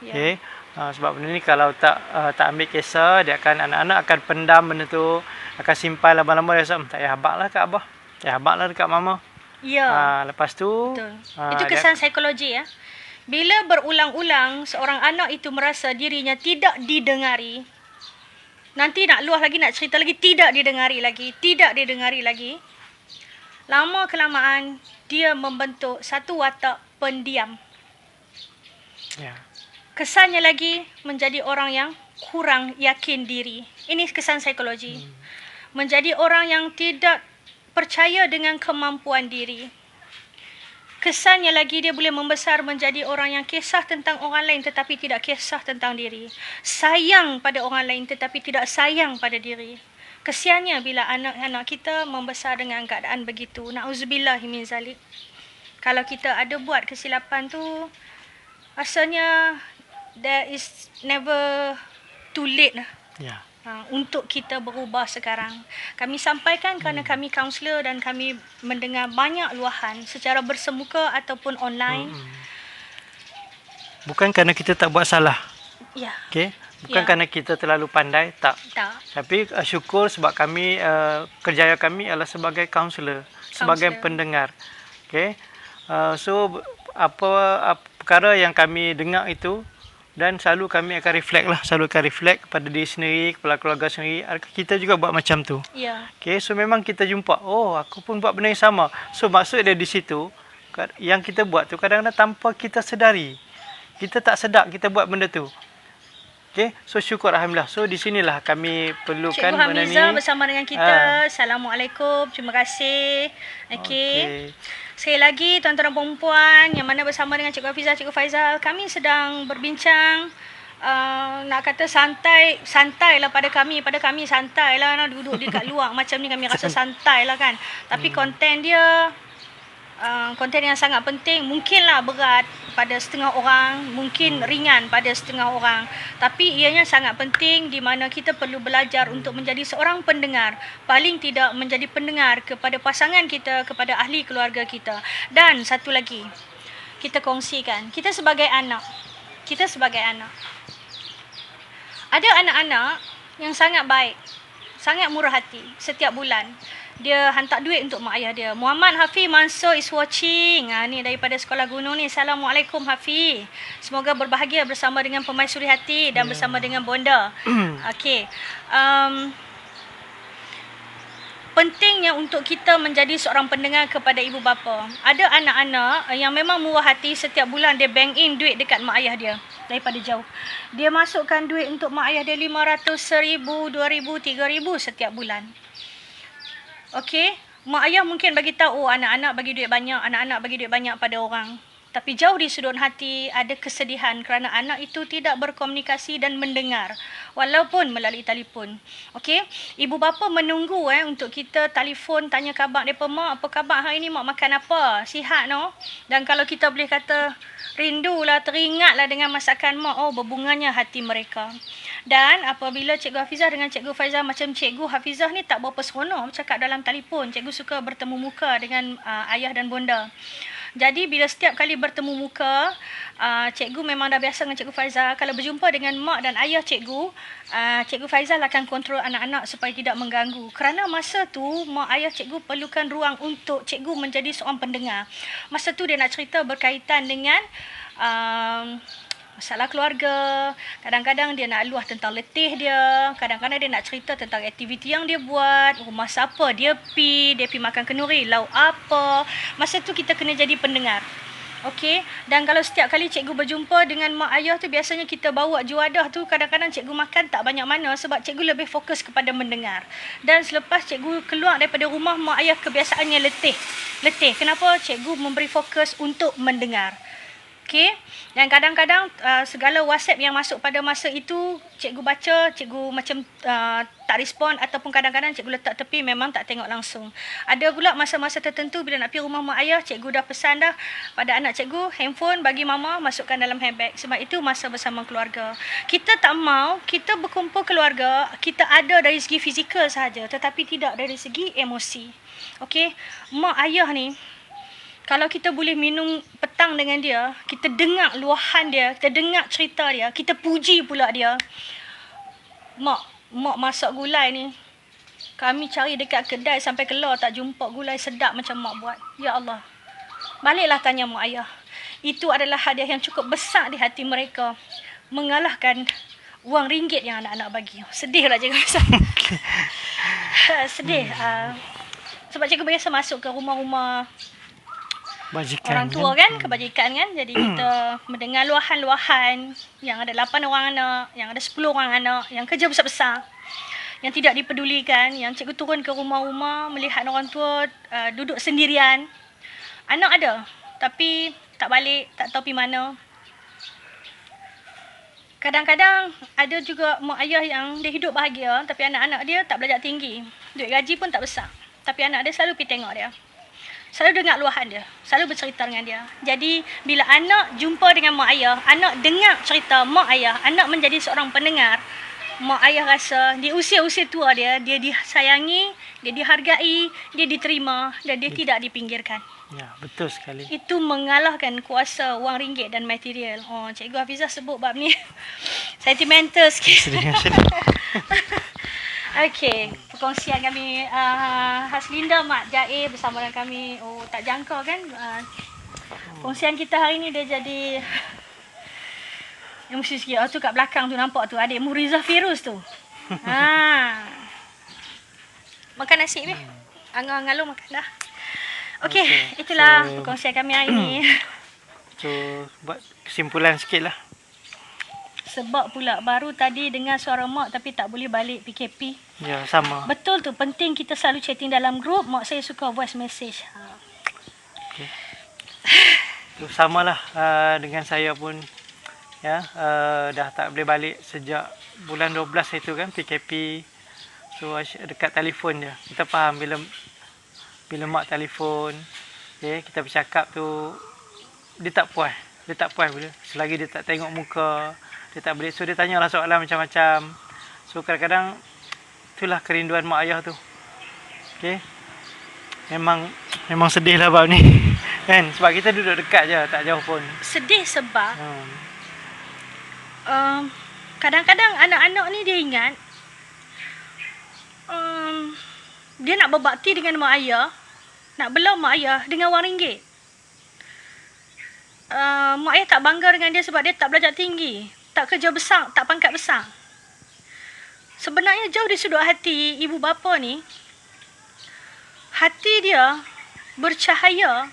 Okay? Sebab benda ni kalau tak ambil kisah, dia anak-anak akan pendam benda tu, akan simpan lama-lama dia rasa tak payah habaq lah kat abah, tak payah habaq lah dekat mama. Ya. Lepas tu itu kesan psikologi ya. Bila berulang-ulang seorang anak itu merasa dirinya tidak didengari, nanti nak luah lagi, nak cerita lagi, tidak didengari lagi. Lama kelamaan dia membentuk satu watak pendiam. Ya. Kesannya lagi menjadi orang yang kurang yakin diri. Ini kesan psikologi. Menjadi orang yang tidak percaya dengan kemampuan diri. Kesannya lagi dia boleh membesar menjadi orang yang kisah tentang orang lain tetapi tidak kisah tentang diri. Sayang pada orang lain tetapi tidak sayang pada diri. Kesiannya bila anak-anak kita membesar dengan keadaan begitu. Na'udzubillah min zalik. Kalau kita ada buat kesilapan tu, rasanya there is never too late lah. Ya. Untuk kita berubah sekarang. Kami sampaikan kerana kami kaunselor dan kami mendengar banyak luahan secara bersemuka ataupun online. Bukan kerana kita tak buat salah. Ya. Okay? Bukan kerana kita terlalu pandai, tak. Tapi syukur sebab kami, kerjaya kami adalah sebagai kaunselor, sebagai pendengar. Okay? So, apa perkara yang kami dengar itu, dan selalu kami akan reflect kepada diri sendiri, kepada keluarga sendiri. Kita juga buat macam tu. Ya. Okay, so memang kita jumpa, aku pun buat benda yang sama. So maksud dia di situ, yang kita buat tu kadang-kadang tanpa kita sedari. Kita tak sedar kita buat benda tu. Okey, so syukur alhamdulillah. So di sinilah kami perlukan Cikgu benda ni. Hamiza bersama dengan kita. Assalamualaikum. Terima kasih. Okey. Sekali lagi tuan-tuan dan puan yang mana bersama dengan Cikgu Hafizah, Cikgu Faizal, kami sedang berbincang nak kata santai lah pada kami santai lah nak duduk dekat luar macam ni kami rasa santai lah kan. Tapi konten dia konten yang sangat penting, mungkinlah berat pada setengah orang, mungkin ringan pada setengah orang, tapi ianya sangat penting di mana kita perlu belajar untuk menjadi seorang pendengar, paling tidak menjadi pendengar kepada pasangan kita, kepada ahli keluarga kita. Dan satu lagi, kita kongsikan, kita sebagai anak, ada anak-anak yang sangat baik, sangat murah hati. Setiap bulan dia hantar duit untuk mak ayah dia. Muhammad Hafiz Mansur is watching. Ni daripada Sekolah Gunung ni. Assalamualaikum Hafiz. Semoga berbahagia bersama dengan Permaisuri Hati dan bersama dengan Bonda. Okey. Pentingnya untuk kita menjadi seorang pendengar kepada ibu bapa. Ada anak-anak yang memang murah hati, setiap bulan dia bank in duit dekat mak ayah dia daripada jauh. Dia masukkan duit untuk mak ayah dia 500, 1000, 2000, 3000 setiap bulan. Okey, mak ayah mungkin bagi tahu anak-anak bagi duit banyak pada orang. Tapi jauh di sudut hati ada kesedihan kerana anak itu tidak berkomunikasi dan mendengar walaupun melalui telefon. Okey, ibu bapa menunggu untuk kita telefon tanya khabar depa, mak apa khabar hari ni, mak makan apa, sihat no? Dan kalau kita boleh kata rindulah, teringatlah dengan masakan mak, oh berbunganya hati mereka. Dan apabila Cikgu Hafizah dengan Cikgu Faizal macam Cikgu Hafizah ni tak berapa seronok bercakap dalam telefon. Cikgu suka bertemu muka dengan ayah dan bonda. Jadi bila setiap kali bertemu muka, cikgu memang dah biasa dengan Cikgu Faizal. Kalau berjumpa dengan mak dan ayah cikgu, Cikgu Faizal akan kontrol anak-anak supaya tidak mengganggu. Kerana masa tu mak ayah cikgu perlukan ruang untuk cikgu menjadi seorang pendengar. Masa tu dia nak cerita berkaitan dengan masalah keluarga, kadang-kadang dia nak luah tentang letih dia, kadang-kadang dia nak cerita tentang aktiviti yang dia buat, rumah siapa dia pi makan kenduri, lauk apa. Masa tu kita kena jadi pendengar. Okey, dan kalau setiap kali cikgu berjumpa dengan mak ayah tu, biasanya kita bawa juadah tu, kadang-kadang cikgu makan tak banyak mana sebab cikgu lebih fokus kepada mendengar. Dan selepas cikgu keluar daripada rumah, mak ayah kebiasaannya letih. Kenapa? Cikgu memberi fokus untuk mendengar. Okey, dan kadang-kadang segala WhatsApp yang masuk pada masa itu cikgu baca, cikgu macam tak respon, ataupun kadang-kadang cikgu letak tepi, memang tak tengok langsung. Ada pula masa-masa tertentu bila nak pergi rumah mak ayah, cikgu dah pesan dah pada anak cikgu, handphone bagi mama masukkan dalam handbag. Sebab itu masa bersama keluarga. Kita tak mau kita berkumpul keluarga, kita ada dari segi fizikal sahaja, tetapi tidak dari segi emosi. Okey, mak ayah ni kalau kita boleh minum petang dengan dia, kita dengar luahan dia, kita dengar cerita dia, kita puji pula dia. Mak masak gulai ni, kami cari dekat kedai sampai keluar tak jumpa gulai sedap macam mak buat. Ya Allah. Baliklah tanya mak ayah. Itu adalah hadiah yang cukup besar di hati mereka, mengalahkan wang ringgit yang anak-anak bagi. Sedih lah cikgu rasa. Sedih. Sebab cikgu biasa masuk ke rumah-rumah bajikan, orang tua kan, kebajikan kan. Jadi kita mendengar luahan-luahan yang ada 8 orang anak, yang ada 10 orang anak, yang kerja besar-besar, yang tidak dipedulikan, yang cikgu turun ke rumah-rumah melihat orang tua duduk sendirian. Anak ada, tapi tak balik, tak tahu pergi mana. Kadang-kadang ada juga mak ayah yang dia hidup bahagia, tapi anak-anak dia tak belajar tinggi. Duit gaji pun tak besar, tapi anak dia selalu pergi tengok dia, selalu dengar luahan dia, selalu bercerita dengan dia. Jadi bila anak jumpa dengan mak ayah, anak dengar cerita mak ayah, anak menjadi seorang pendengar, mak ayah rasa di usia-usia tua dia disayangi, dia dihargai, dia diterima dan dia tidak dipinggirkan. Ya, betul sekali. Itu mengalahkan kuasa wang ringgit dan material. Oh, Cikgu Hafizah sebut bab ni sentimental sikit. Okey, perkongsian kami Haslinda Mak Jair bersama dengan kami. Oh, tak jangka kan? Perkongsian kita hari ni dia jadi emosi sikit. Oh, tu kat belakang tu nampak tu adik Murizah Firuz tu. Makan nasi ni. Angang-angalung makan dah. Okey, itulah perkongsian kami hari ni. So, buat kesimpulan sikit lah. Sebab pula baru tadi dengar suara mak tapi tak boleh balik PKP. Ya, sama. Betul tu, penting kita selalu chatting dalam grup. Mak saya suka voice message. Okay. Tu samalah dengan saya pun, ya, dah tak boleh balik sejak bulan 12 itu kan, PKP. So dekat telefon je. Kita faham bila mak telefon, okay, kita bercakap tu dia tak puas. Dia tak puas bila selagi dia tak tengok muka, dia tak boleh. So dia tanyalah soalan macam-macam. So kadang-kadang itulah kerinduan mak ayah tu. Okey. Memang sedih lah bab ni. Kan? Sebab kita duduk dekat je, tak jauh pun. Sedih sebab kadang-kadang anak-anak ni dia ingat dia nak berbakti dengan mak ayah, nak belau mak ayah dengan wang ringgit. Mak ayah tak bangga dengan dia sebab dia tak belajar tinggi, tak kerja besar, tak pangkat besar. Sebenarnya jauh di sudut hati ibu bapa ni, hati dia bercahaya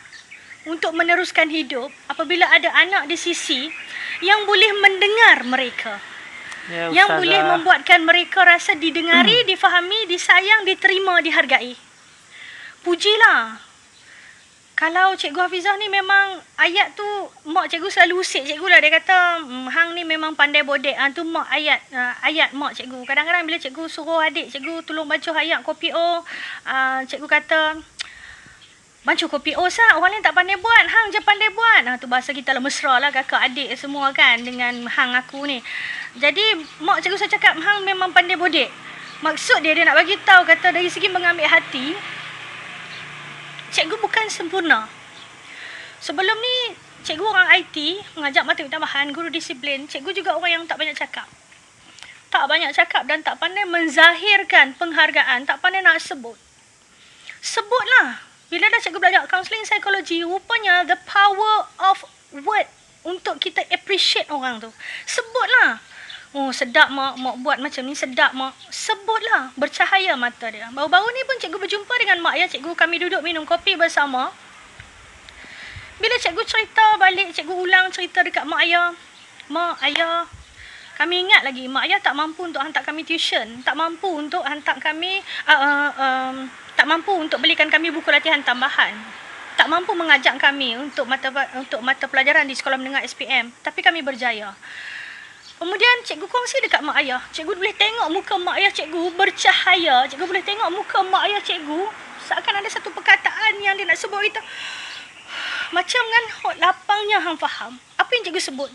untuk meneruskan hidup apabila ada anak di sisi yang boleh mendengar mereka. Ya, yang boleh membuatkan mereka rasa didengari, difahami, disayang, diterima, dihargai. Pujilah. Kalau Cikgu Hafizah ni memang ayat tu mak cikgu selalu usik cikgu lah. Dia kata hang ni memang pandai bodek. Tu mak ayat mak cikgu. Kadang-kadang bila cikgu suruh adik cikgu tolong baca ayat kopi O, cikgu kata baca kopi O sah, orang lain tak pandai buat, hang je pandai buat. Tu bahasa kita lah, mesra lah kakak adik semua kan dengan hang aku ni. Jadi mak cikgu saya cakap hang memang pandai bodek. Maksud dia nak bagi tahu kata dari segi mengambil hati, cikgu bukan sempurna. Sebelum ni, cikgu orang IT, mengajar matematik tambahan, guru disiplin. Cikgu juga orang yang tak banyak cakap. Tak banyak cakap dan tak pandai menzahirkan penghargaan, tak pandai nak sebut. Sebutlah. Bila dah cikgu belajar counselling psikologi, rupanya the power of word untuk kita appreciate orang tu. Sebutlah. Oh, sedap mak buat macam ni, sedap mak. Sebutlah, bercahaya mata dia. Baru-baru ni pun cikgu berjumpa dengan mak ayah cikgu, kami duduk minum kopi bersama. Bila cikgu cerita balik, cikgu ulang cerita dekat mak ayah. Mak, ayah, kami ingat lagi mak ayah tak mampu untuk hantar kami tuition, tak mampu untuk hantar kami, tak mampu untuk belikan kami buku latihan tambahan. Tak mampu mengajak kami untuk mata pelajaran di sekolah menengah SPM, tapi kami berjaya. Kemudian cikgu kongsi dekat mak ayah. Cikgu boleh tengok muka mak ayah cikgu bercahaya. Cikgu boleh tengok muka mak ayah cikgu seakan ada satu perkataan yang dia nak sebut kita. Macam kan lapangnya hang faham. Apa yang cikgu sebut?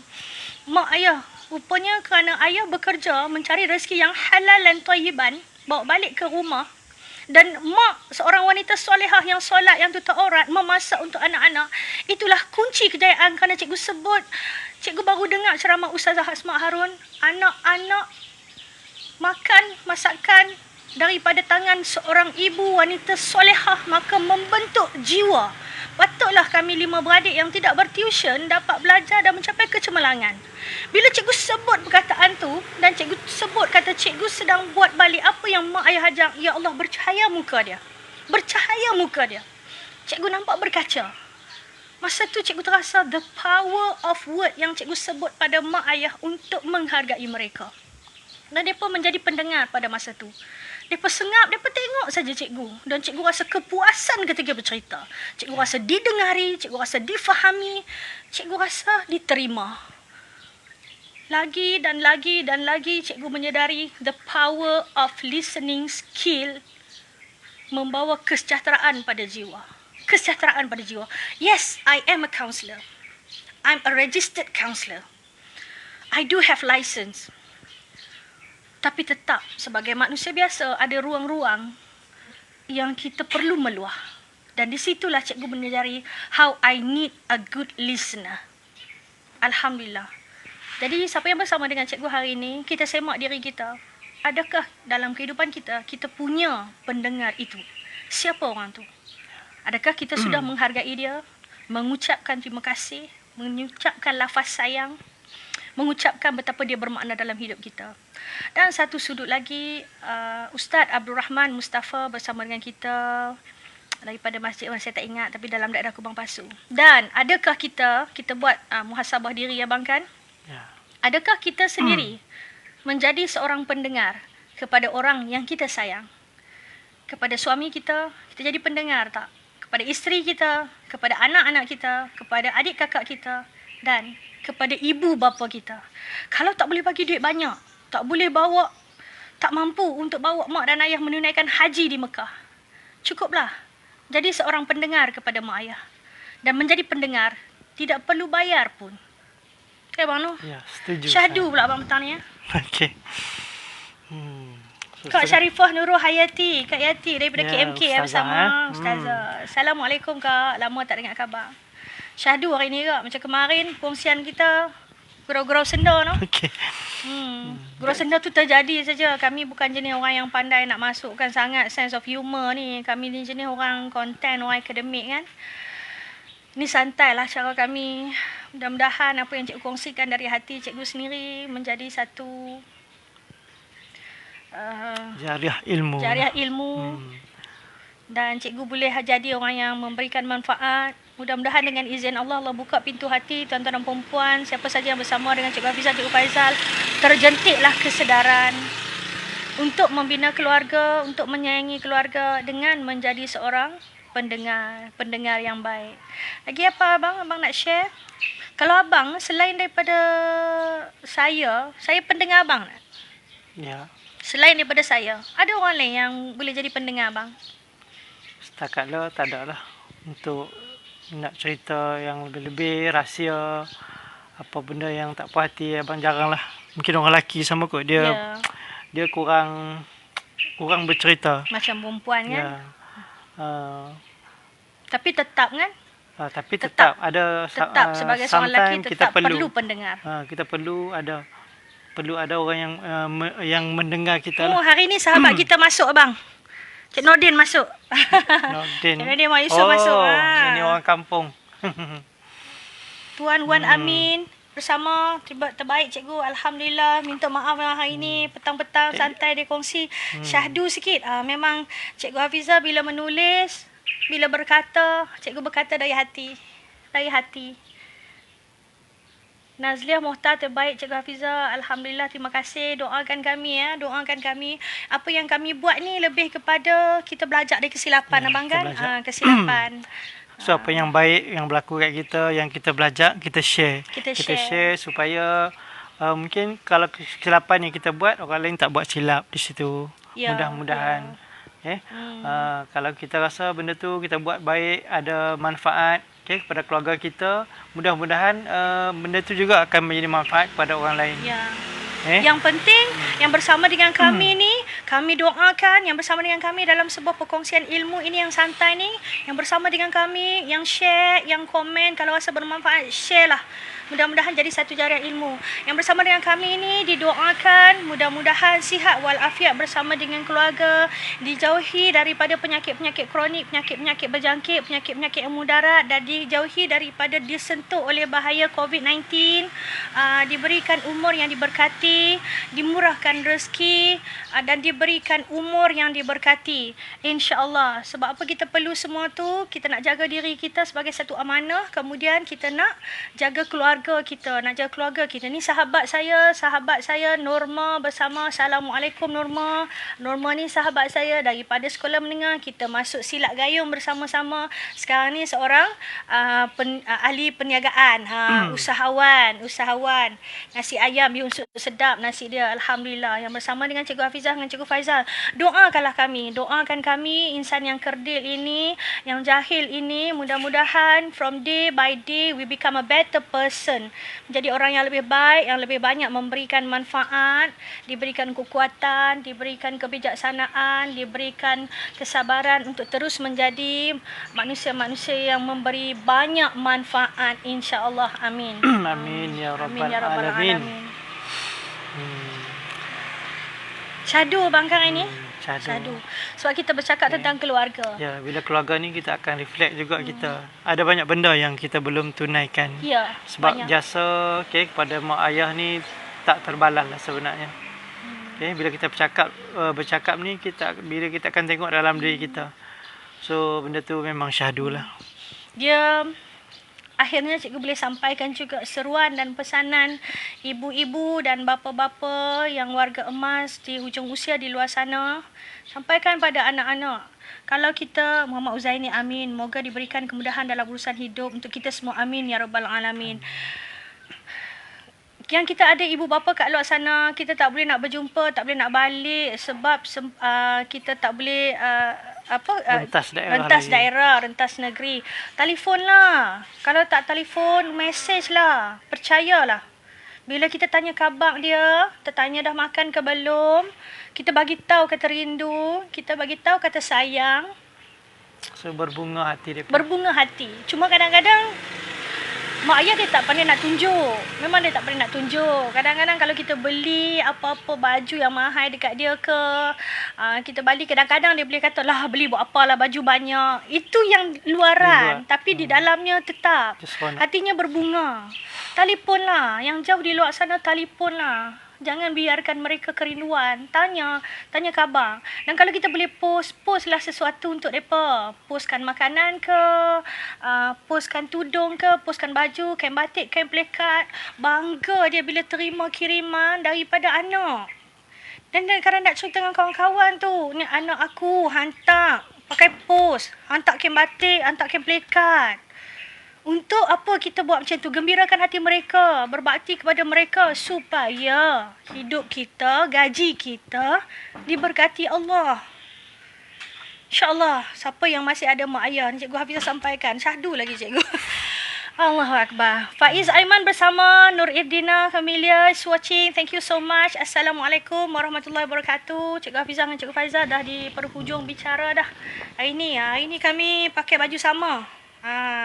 Mak ayah, rupanya kerana ayah bekerja mencari rezeki yang halal dan thayyiban, bawa balik ke rumah. Dan mak seorang wanita solehah yang solat, yang tutup aurat, memasak untuk anak-anak. Itulah kunci kejayaan. Kerana cikgu sebut, cikgu baru dengar ceramah Ustazah Hasma Harun, anak-anak makan masakan daripada tangan seorang ibu wanita solehah, maka membentuk jiwa. Patutlah kami 5 beradik yang tidak bertuition dapat belajar dan mencapai kecemerlangan. Bila cikgu sebut perkataan tu dan cikgu sebut kata cikgu sedang buat balik apa yang mak ayah ajar, ya Allah, bercahaya muka dia. Bercahaya muka dia. Cikgu nampak berkaca. Masa tu cikgu terasa the power of word yang cikgu sebut pada mak ayah untuk menghargai mereka. Dan mereka menjadi pendengar pada masa tu. Mereka sengap, mereka tengok saja cikgu. Dan cikgu rasa kepuasan ketika bercerita. Cikgu rasa didengari, cikgu rasa difahami, cikgu rasa diterima. Lagi dan lagi dan lagi cikgu menyedari the power of listening skill membawa kesejahteraan pada jiwa. Kesejahteraan pada jiwa. Yes, I am a counsellor. I'm a registered counsellor. I do have license. Tapi tetap sebagai manusia biasa ada ruang-ruang yang kita perlu meluah. Dan di situlah cikgu menyedari how I need a good listener. Alhamdulillah. Jadi siapa yang bersama dengan cikgu hari ini, kita semak diri kita. Adakah dalam kehidupan kita, kita punya pendengar itu? Siapa orang tu? Adakah kita sudah menghargai dia, mengucapkan terima kasih, mengucapkan lafaz sayang, mengucapkan betapa dia bermakna dalam hidup kita. Dan satu sudut lagi, Ustaz Abdul Rahman Mustafa bersama dengan kita daripada masjid yang saya tak ingat, tapi dalam daerah Kubang Pasu. Dan adakah kita buat muhasabah diri ya bang kan? Ya. Adakah kita sendiri menjadi seorang pendengar kepada orang yang kita sayang? Kepada suami kita jadi pendengar tak? Kepada isteri kita, kepada anak-anak kita, kepada adik kakak kita dan kepada ibu bapa kita. Kalau tak boleh bagi duit banyak, tak mampu untuk bawa mak dan ayah menunaikan haji di Mekah, cukuplah jadi seorang pendengar kepada mak ayah. Dan menjadi pendengar tidak perlu bayar pun. Okay, Abang Noh? Ya, setuju. Syahdu pula Abang bertanya. Okey. Kak Syarifah Nurul Hayati, Kak Yati daripada KMK bersama Ustazah. Assalamualaikum Kak, lama tak dengar khabar. Syahdu hari ni Kak, macam kemarin kongsian kita gurau-gurau senda no. Okey. Gurau senda tu terjadi saja. Kami bukan jenis orang yang pandai nak masukkan sangat sense of humor ni. Kami ni jenis orang konten, orang akademik kan. Ni santai lah cara kami. Mudah-mudahan apa yang cikgu kongsikan dari hati cikgu sendiri menjadi satu jariah ilmu. Dan cikgu boleh jadi orang yang memberikan manfaat. Mudah-mudahan dengan izin Allah buka pintu hati tuan-tuan dan perempuan, siapa saja yang bersama dengan Cikgu Hafizah, Cikgu Faizal, terjentiklah kesedaran untuk membina keluarga, untuk menyayangi keluarga dengan menjadi seorang pendengar yang baik. Lagi apa abang nak share? Kalau abang selain daripada saya pendengar abang tak? Ya. Selain daripada saya, ada orang lain yang boleh jadi pendengar abang? Setakat tak ada lah. Untuk nak cerita yang lebih-lebih rahsia, apa benda yang tak puas hati, abang jarang lah. Mungkin orang lelaki sama kot. Dia kurang bercerita. Macam perempuan kan? Ya. Tapi tetap kan? Tapi tetap ada sebagai seorang lelaki tetap perlu pendengar. Kita perlu ada orang yang mendengar kita lah. Hari ni sahabat kita masuk abang. Cik Nordin masuk. Nordin. Cik Nordin Mak Yusof masuk. Ini orang kampung. Tuan Wan Amin bersama terbaik cikgu. Alhamdulillah. Minta maaf hari ni petang-petang santai dia kongsi. Syahdu sikit. Memang Cikgu Hafizah bila menulis, bila berkata, cikgu berkata dari hati. Dari hati. Nazliah Mohtar terbaik Cikgu Hafizah. Alhamdulillah, terima kasih. Doakan kami ya, doakan kami. Apa yang kami buat ni lebih kepada kita belajar dari kesilapan abang kan? Kesilapan. So apa yang baik yang berlaku kat kita, yang kita belajar, kita share. Kita share supaya mungkin kalau kesilapan yang kita buat, orang lain tak buat silap di situ. Mudah-mudahan. Kalau kita rasa benda tu kita buat baik, ada manfaat kepada keluarga kita, mudah-mudahan benda tu juga akan menjadi manfaat kepada orang lain. Yang penting yang bersama dengan kami ni, kami doakan yang bersama dengan kami dalam sebuah perkongsian ilmu ini yang santai ni, yang bersama dengan kami, yang share, yang komen, kalau rasa bermanfaat, share lah. Mudah-mudahan jadi satu jariah ilmu. Yang bersama dengan kami ini didoakan mudah-mudahan sihat walafiat bersama dengan keluarga, dijauhi daripada penyakit-penyakit kronik, penyakit-penyakit berjangkit, penyakit-penyakit yang mudarat, dan dijauhi daripada disentuh oleh bahaya COVID-19, diberikan umur yang diberkati, dimurahkan rezeki, dan diberikan umur yang diberkati. InsyaAllah. Sebab apa kita perlu semua tu? Kita nak jaga diri kita sebagai satu amanah, kemudian kita nak jaga keluarga kita, nak jaga keluarga kita. Ni sahabat saya Norma bersama. Assalamualaikum Norma. Norma ni sahabat saya daripada sekolah menengah. Kita masuk silat gayung bersama-sama. Sekarang ni seorang ahli perniagaan, usahawan. Nasi ayam Yunsuk sedap nasi dia, alhamdulillah. Yang bersama dengan Cikgu Hafizah dengan Cikgu Faizal. Doakan kami insan yang kerdil ini, yang jahil ini, mudah-mudahan from day by day we become a better person. Menjadi orang yang lebih baik, yang lebih banyak memberikan manfaat, diberikan kekuatan, diberikan kebijaksanaan, diberikan kesabaran untuk terus menjadi manusia-manusia yang memberi banyak manfaat, insya-Allah. Amin. Amin ya rabbal alamin. Syahdu bangkang ini. Syahdu. Sebab kita bercakap tentang keluarga. Ya, bila keluarga ni kita akan reflect juga kita. Ada banyak benda yang kita belum tunaikan. Ya. Sebab banyak. jasa kepada mak ayah ni tak terbalas lah sebenarnya. Bila kita bercakap ni bila kita akan tengok dalam diri kita. So benda tu memang syahdu lah. Dia akhirnya cikgu boleh sampaikan juga seruan dan pesanan ibu-ibu dan bapa-bapa yang warga emas di hujung usia di luar sana. Sampaikan pada anak-anak. Kalau kita, Muhammad Uzaini, amin. Moga diberikan kemudahan dalam urusan hidup untuk kita semua, amin ya rabbal alamin. Yang kita ada ibu bapa kat luar sana, kita tak boleh nak berjumpa, tak boleh nak balik sebab kita tak boleh rentas daerah, rentas negeri. Telefonlah. Kalau tak telefon, mesej lah. Percayalah. Bila kita tanya khabar dia, kita tanya dah makan ke belum, kita bagi tahu kata rindu, kita bagi tahu kata sayang. So berbunga hati dia. Berbunga hati. Cuma kadang-kadang mak ayah dia tak pandai nak tunjuk. Memang dia tak pandai nak tunjuk. Kadang-kadang kalau kita beli apa-apa baju yang mahal dekat dia ke, kita balik, kadang-kadang dia boleh kata, lah beli buat apalah baju banyak. Itu yang luaran. Tapi di dalamnya tetap hatinya berbunga. Telefonlah. Yang jauh di luar sana, telefonlah. Jangan biarkan mereka kerinduan. Tanya khabar. Dan kalau kita boleh postlah sesuatu untuk mereka. Postkan makanan ke, postkan tudung ke, postkan baju, kain batik, kain plekat. Bangga dia bila terima kiriman daripada anak. Dan kadang nak cerita dengan kawan-kawan tu, ni anak aku hantar pakai post, hantar kain batik, hantar kain plekat. Untuk apa kita buat macam tu? Gembirakan hati mereka, berbakti kepada mereka supaya hidup kita, gaji kita diberkati Allah. InsyaAllah, siapa yang masih ada mak ayah, Cikgu Hafizah sampaikan. Syahdu lagi cikgu. Allahu Akbar. Faiz Aiman bersama Nur Irdina Kamilia is watching. Thank you so much. Assalamualaikum warahmatullahi wabarakatuh. Cikgu Hafizah dengan Cikgu Faizah dah di penghujung bicara dah. Hari ni kami pakai baju sama.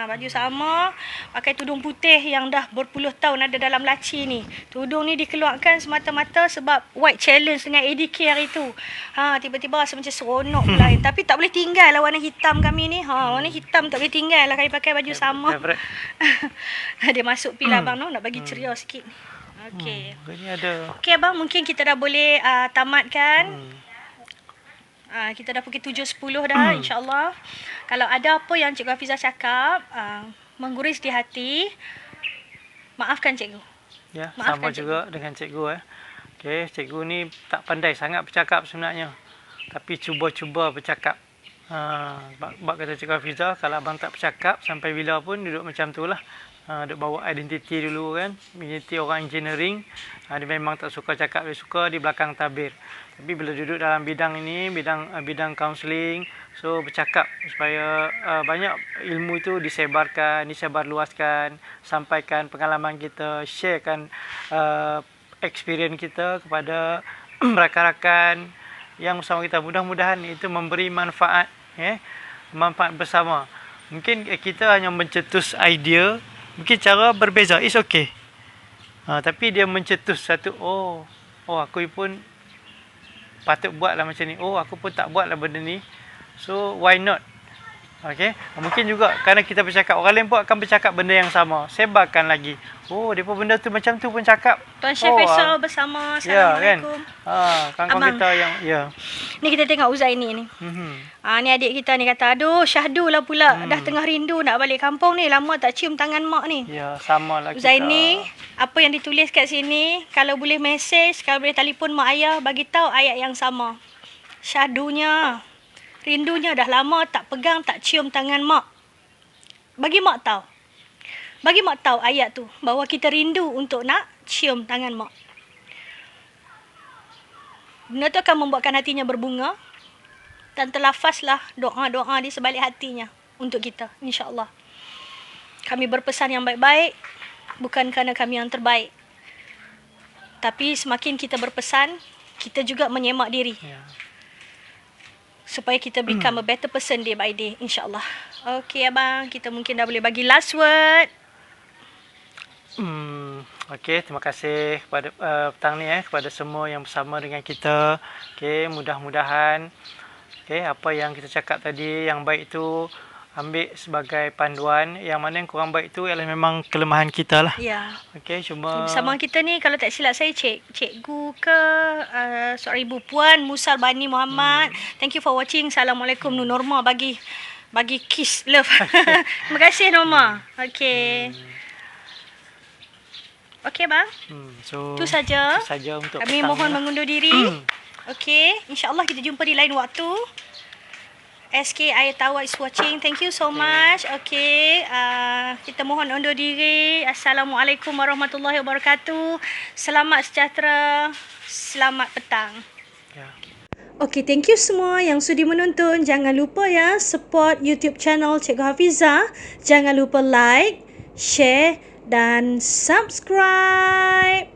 Baju sama, pakai tudung putih yang dah berpuluh tahun ada dalam laci ni. Tudung ni dikeluarkan semata-mata sebab White Challenge dengan ADK hari tu. Tiba-tiba rasa macam seronok pula. Tapi tak boleh tinggal lah warna hitam kami ni. Warna hitam tak boleh tinggal lah kami pakai baju sama. Dia masuk pil abang nak bagi ceria sikit. Okey. Okey abang, mungkin kita dah boleh tamatkan. Kita dah pukul 7.10 dah, insyaAllah. Kalau ada apa yang Cikgu Hafizah cakap mengguris di hati, maafkan cikgu. Ya, maafkan sama cikgu juga dengan cikgu. Okey, cikgu ni tak pandai sangat bercakap sebenarnya. Tapi cuba-cuba bercakap. Sebab kata Cikgu Hafizah, kalau abang tak bercakap sampai bila pun duduk macam tu lah. Duduk bawa identiti dulu kan. Identiti orang engineering. Dia memang tak suka cakap, dia suka di belakang tabir. Tapi bila duduk dalam bidang ini, bidang kaunseling, so bercakap supaya banyak ilmu itu disebarluaskan, sampaikan pengalaman kita, sharekan experience kita kepada rakan-rakan yang bersama kita. Mudah-mudahan itu memberi manfaat, manfaat bersama. Mungkin kita hanya mencetus idea, mungkin cara berbeza, it's okay. Tapi dia mencetus satu, aku pun patut buatlah macam ni. Aku pun tak buatlah benda ni. So, why not? Okay? Mungkin juga kerana kita bercakap, orang lain pun akan bercakap benda yang sama. Sebarkan lagi. Depa benda tu macam tu pun cakap. Tuan Syekh Faisal bersama. Assalamualaikum. Kawan-kawan kita yang... Ni kita tengok Uzaini ni. Ni adik kita ni kata, aduh syahdu lah pula. Dah tengah rindu nak balik kampung ni. Lama tak cium tangan mak ni. Ya, sama lah kita. Uzaini, apa yang ditulis kat sini, kalau boleh mesej, kalau boleh telefon mak ayah, bagi tahu ayat yang sama. Syahdunya, rindunya dah lama tak pegang, tak cium tangan mak. Bagi mak tahu. Bagi mak tahu ayat tu, bahawa kita rindu untuk nak cium tangan mak. Benda tu akan membuatkan hatinya berbunga. Dan terlafazlah doa-doa di sebalik hatinya untuk kita, insyaAllah. Kami berpesan yang baik-baik, bukan kerana kami yang terbaik. Tapi semakin kita berpesan, kita juga menyemak diri. Supaya kita become a better person day by day, insyaAllah. Okey abang, kita mungkin dah boleh bagi last word. Okey, terima kasih kepada petang ni kepada semua yang bersama dengan kita. Okey, mudah-mudahan apa yang kita cakap tadi yang baik tu ambil sebagai panduan. Yang mana yang kurang baik tu ialah memang kelemahan kita lah. Ya. Okey, cuma bersama kita ni kalau tak silap saya cikgu ke seorang ibu Puan Musa Bani Muhammad. Thank you for watching. Assalamualaikum. Nur Norma bagi bagi kiss love. Terima kasih Norma. Okey. Okey bang. So Itu saja. Itu saja untuk Kami petang mohon ni. mengundur diri. Okey, insya-Allah kita jumpa di lain waktu. SK Ayatawa is watching. Thank you so much. Okay. Kita mohon undur diri. Assalamualaikum warahmatullahi wabarakatuh. Selamat sejahtera. Selamat petang. Ya. Okay, thank you semua yang sudi menonton. Jangan lupa ya support YouTube channel Cikgu Hafizah. Jangan lupa like, share dan subscribe.